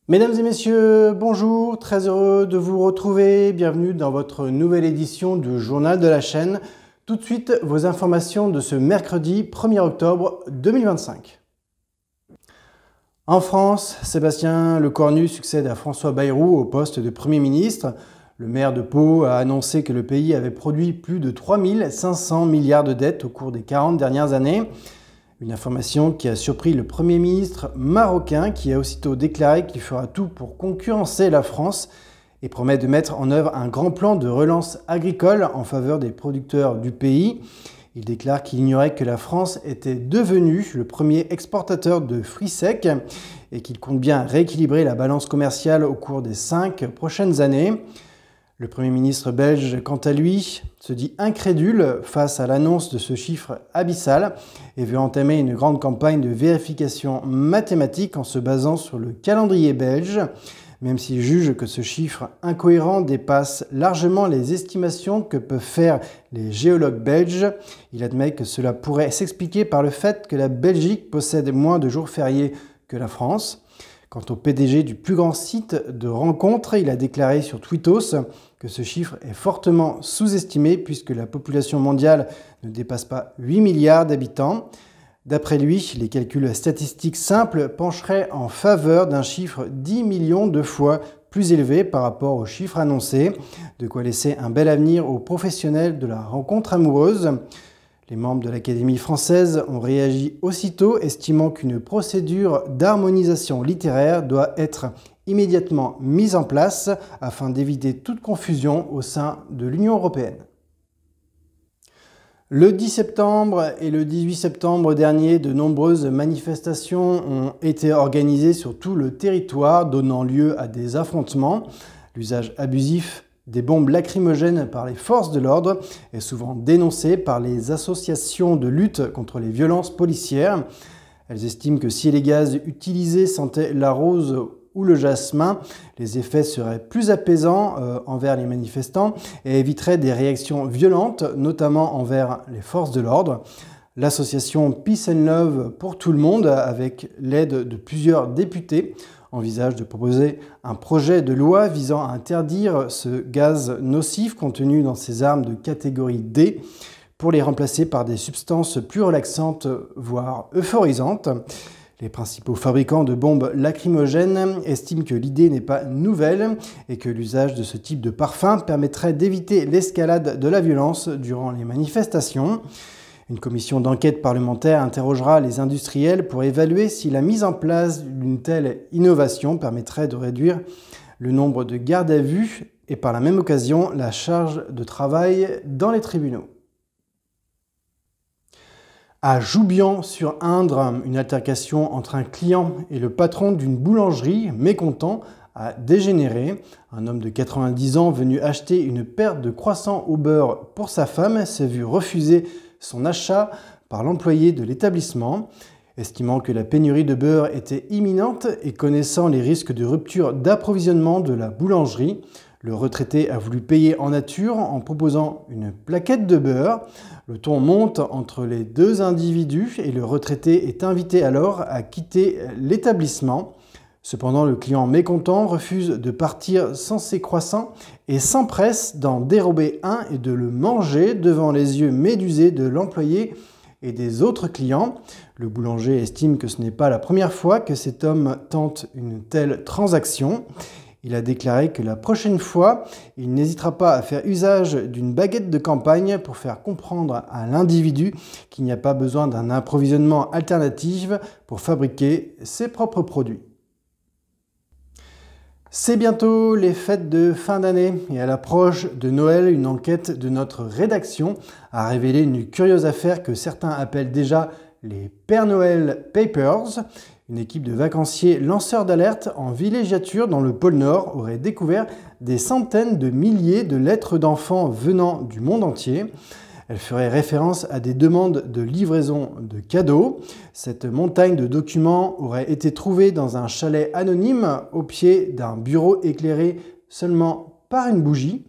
Mesdames et messieurs, bonjour, très heureux de vous retrouver. Bienvenue dans votre nouvelle édition du Journal de la chaîne. Tout de suite, vos informations de ce mercredi 1er octobre 2025. En France, Sébastien Lecornu succède à François Bayrou au poste de Premier ministre. Le maire de Pau a annoncé que le pays avait produit plus de 3 500 milliards de dettes au cours des 40 dernières années. Une information qui a surpris le Premier ministre marocain qui a aussitôt déclaré qu'il fera tout pour concurrencer la France et promet de mettre en œuvre un grand plan de relance agricole en faveur des producteurs du pays. Il déclare qu'il ignorait que la France était devenue le premier exportateur de fruits secs et qu'il compte bien rééquilibrer la balance commerciale au cours des 5 prochaines années. Le Premier ministre belge, quant à lui, se dit incrédule face à l'annonce de ce chiffre abyssal et veut entamer une grande campagne de vérification mathématique en se basant sur le calendrier belge. Même s'il juge que ce chiffre incohérent dépasse largement les estimations que peuvent faire les géologues belges, il admet que cela pourrait s'expliquer par le fait que la Belgique possède moins de jours fériés que la France. Quant au PDG du plus grand site de rencontres, il a déclaré sur Twittos que ce chiffre est fortement sous-estimé puisque la population mondiale ne dépasse pas 8 milliards d'habitants. D'après lui, les calculs statistiques simples pencheraient en faveur d'un chiffre 10 millions de fois plus élevé par rapport au chiffre annoncé, de quoi laisser un bel avenir aux professionnels de la rencontre amoureuse. Les membres de l'Académie française ont réagi aussitôt, estimant qu'une procédure d'harmonisation littéraire doit être immédiatement mise en place afin d'éviter toute confusion au sein de l'Union européenne. Le 10 septembre et le 18 septembre dernier, de nombreuses manifestations ont été organisées sur tout le territoire, donnant lieu à des affrontements. L'usage abusif des bombes lacrymogènes par les forces de l'ordre est souvent dénoncé par les associations de lutte contre les violences policières. Elles estiment que si les gaz utilisés sentaient la rose ou le jasmin, les effets seraient plus apaisants envers les manifestants et éviteraient des réactions violentes, notamment envers les forces de l'ordre. L'association Peace and Love pour tout le monde, avec l'aide de plusieurs députés, envisage de proposer un projet de loi visant à interdire ce gaz nocif contenu dans ces armes de catégorie D pour les remplacer par des substances plus relaxantes, voire euphorisantes. Les principaux fabricants de bombes lacrymogènes estiment que l'idée n'est pas nouvelle et que l'usage de ce type de parfum permettrait d'éviter l'escalade de la violence durant les manifestations. Une commission d'enquête parlementaire interrogera les industriels pour évaluer si la mise en place d'une telle innovation permettrait de réduire le nombre de gardes à vue et par la même occasion la charge de travail dans les tribunaux. À Joubian-sur-Indre, une altercation entre un client et le patron d'une boulangerie mécontent a dégénéré. Un homme de 90 ans venu acheter une paire de croissants au beurre pour sa femme s'est vu refuser son achat par l'employé de l'établissement. Estimant que la pénurie de beurre était imminente et connaissant les risques de rupture d'approvisionnement de la boulangerie, le retraité a voulu payer en nature en proposant une plaquette de beurre. Le ton monte entre les deux individus et le retraité est invité alors à quitter l'établissement. Cependant, le client mécontent refuse de partir sans ses croissants et s'empresse d'en dérober un et de le manger devant les yeux médusés de l'employé et des autres clients. Le boulanger estime que ce n'est pas la première fois que cet homme tente une telle transaction. Il a déclaré que la prochaine fois, il n'hésitera pas à faire usage d'une baguette de campagne pour faire comprendre à l'individu qu'il n'y a pas besoin d'un approvisionnement alternatif pour fabriquer ses propres produits. C'est bientôt les fêtes de fin d'année et à l'approche de Noël, une enquête de notre rédaction a révélé une curieuse affaire que certains appellent déjà les Père Noël Papers. Une équipe de vacanciers lanceurs d'alerte en villégiature dans le pôle Nord aurait découvert des centaines de milliers de lettres d'enfants venant du monde entier. Elle ferait référence à des demandes de livraison de cadeaux. Cette montagne de documents aurait été trouvée dans un chalet anonyme au pied d'un bureau éclairé seulement par une bougie.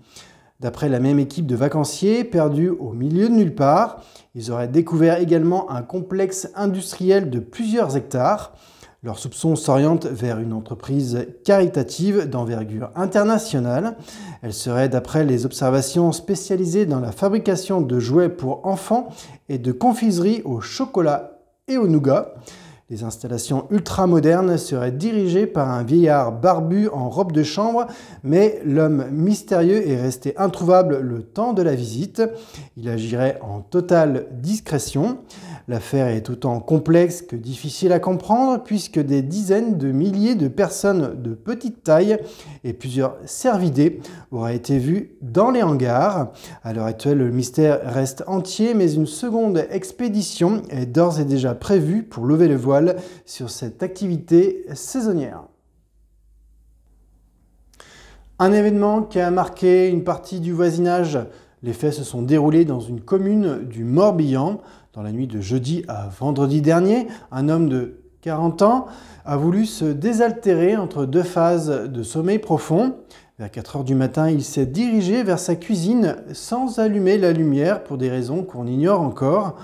D'après la même équipe de vacanciers perdus au milieu de nulle part, ils auraient découvert également un complexe industriel de plusieurs hectares. Leurs soupçons s'orientent vers une entreprise caritative d'envergure internationale. Elle serait, d'après les observations, spécialisée dans la fabrication de jouets pour enfants et de confiseries au chocolat et au nougat. Les installations ultra-modernes seraient dirigées par un vieillard barbu en robe de chambre, mais l'homme mystérieux est resté introuvable le temps de la visite. Il agirait en totale discrétion. L'affaire est autant complexe que difficile à comprendre puisque des dizaines de milliers de personnes de petite taille et plusieurs cervidés auraient été vus dans les hangars. À l'heure actuelle, le mystère reste entier, mais une seconde expédition est d'ores et déjà prévue pour lever le voile sur cette activité saisonnière. Un événement qui a marqué une partie du voisinage. Les faits se sont déroulés dans une commune du Morbihan. Dans la nuit de jeudi à vendredi dernier, un homme de 40 ans a voulu se désaltérer entre deux phases de sommeil profond. Vers 4 h du matin, il s'est dirigé vers sa cuisine sans allumer la lumière pour des raisons qu'on ignore encore.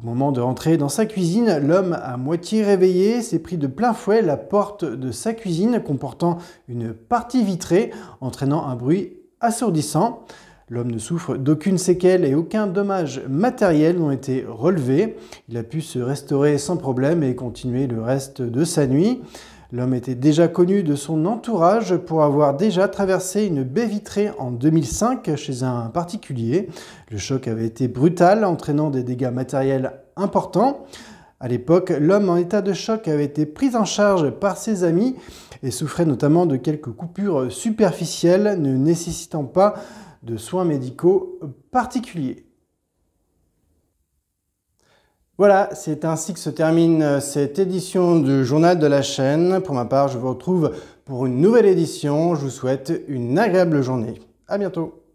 Au moment de rentrer dans sa cuisine, l'homme, à moitié réveillé, s'est pris de plein fouet la porte de sa cuisine comportant une partie vitrée, entraînant un bruit assourdissant. L'homme ne souffre d'aucune séquelle et aucun dommage matériel n'ont été relevés. Il a pu se restaurer sans problème et continuer le reste de sa nuit. L'homme était déjà connu de son entourage pour avoir déjà traversé une baie vitrée en 2005 chez un particulier. Le choc avait été brutal, entraînant des dégâts matériels importants. À l'époque, l'homme en état de choc avait été pris en charge par ses amis et souffrait notamment de quelques coupures superficielles ne nécessitant pas de soins médicaux particuliers. Voilà, c'est ainsi que se termine cette édition du Journal de la chaîne. Pour ma part, je vous retrouve pour une nouvelle édition. Je vous souhaite une agréable journée. À bientôt.